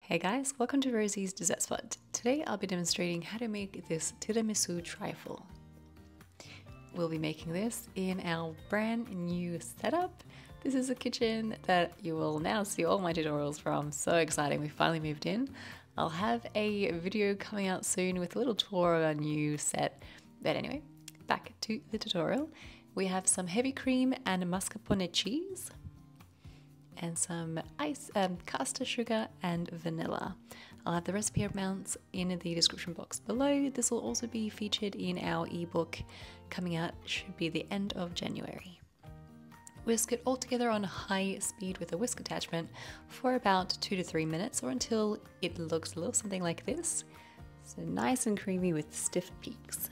Hey guys, welcome to Rosie's Dessert Spot. Today I'll be demonstrating how to make this tiramisu trifle. We'll be making this in our brand new setup. This is a kitchen that you will now see all my tutorials from. So exciting, we finally moved in. I'll have a video coming out soon with a little tour of our new set. But anyway, back to the tutorial. We have some heavy cream and mascarpone cheese, and some ice, caster sugar and vanilla. I'll have the recipe amounts in the description box below. This will also be featured in our ebook coming out, should be the end of January. Whisk it all together on high speed with a whisk attachment for about 2 to 3 minutes, or until it looks a little something like this. So nice and creamy with stiff peaks.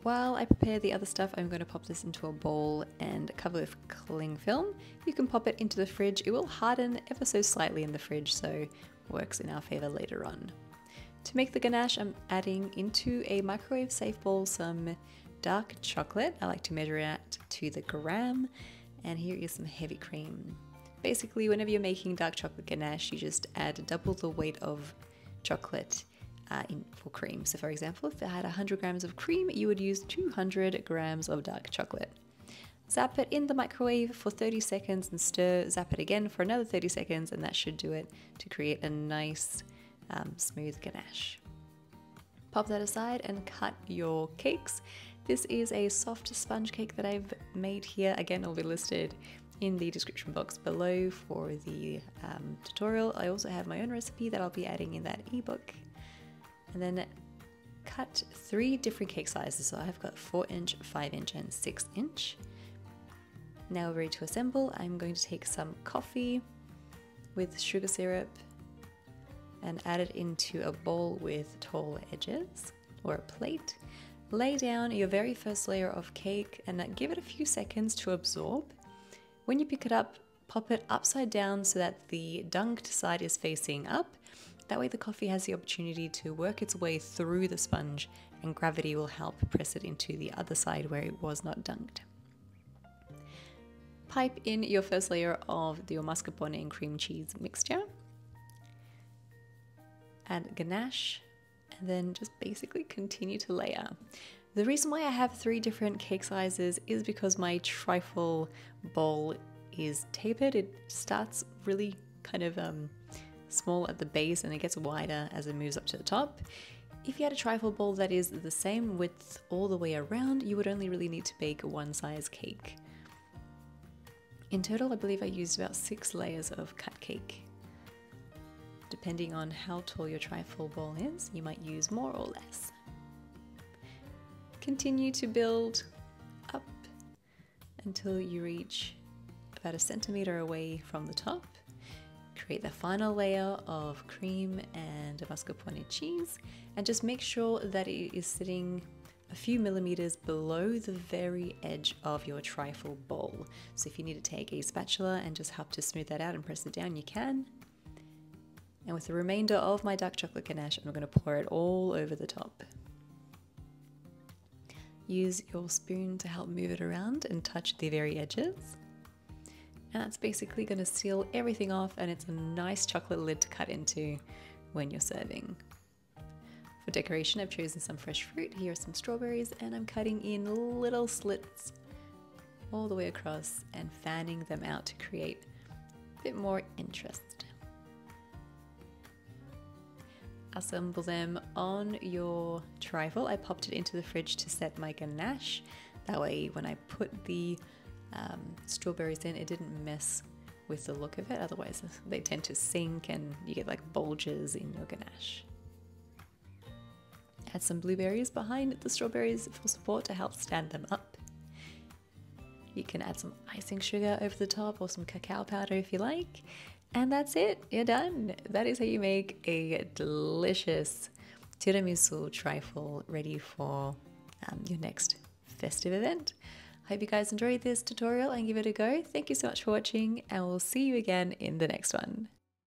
While I prepare the other stuff, I'm going to pop this into a bowl and cover with cling film. You can pop it into the fridge. It will harden ever so slightly in the fridge, so works in our favor later on. To make the ganache, I'm adding into a microwave safe bowl some dark chocolate. I like to measure it to the gram, and here is some heavy cream. Basically, whenever you're making dark chocolate ganache, you just add double the weight of chocolate for cream. So for example, if I had 100 grams of cream, you would use 200 grams of dark chocolate. Zap it in the microwave for 30 seconds and stir, zap it again for another 30 seconds, and that should do it to create a nice smooth ganache. Pop that aside and cut your cakes. This is a soft sponge cake that I've made here. Again, it'll be listed in the description box below for the tutorial. I also have my own recipe that I'll be adding in that ebook. And then cut 3 different cake sizes. So I've got 4-inch, 5-inch and 6-inch. Now ready to assemble. I'm going to take some coffee with sugar syrup and add it into a bowl with tall edges or a plate. Lay down your very first layer of cake and give it a few seconds to absorb. When you pick it up, pop it upside down so that the dunked side is facing up. That way the coffee has the opportunity to work its way through the sponge, and gravity will help press it into the other side where it was not dunked. Pipe in your first layer of your mascarpone and cream cheese mixture. Add ganache, and then just basically continue to layer. The reason why I have 3 different cake sizes is because my trifle bowl is tapered. It starts really kind of small at the base and it gets wider as it moves up to the top. If you had a trifle bowl that is the same width all the way around, you would only really need to bake one size cake. In total, I believe I used about 6 layers of cut cake. Depending on how tall your trifle bowl is, you might use more or less. Continue to build up until you reach about 1 centimeter away from the top. Create the final layer of cream and mascarpone cheese, and just make sure that it is sitting a few millimeters below the very edge of your trifle bowl. So if you need to take a spatula and just help to smooth that out and press it down, you can. And with the remainder of my dark chocolate ganache, I'm going to pour it all over the top. Use your spoon to help move it around and touch the very edges. And that's basically going to seal everything off, and it's a nice chocolate lid to cut into when you're serving. For decoration, I've chosen some fresh fruit. Here are some strawberries, and I'm cutting in little slits all the way across and fanning them out to create a bit more interest. Assemble them on your trifle. I popped it into the fridge to set my ganache. That way when I put the strawberries in, it didn't mess with the look of it, otherwise they tend to sink and you get like bulges in your ganache. Add some blueberries behind the strawberries for support to help stand them up. You can add some icing sugar over the top or some cacao powder if you like, and that's it, you're done. That is how you make a delicious tiramisu trifle ready for your next festive event. Hope you guys enjoyed this tutorial and give it a go. Thank you so much for watching, and we'll see you again in the next one.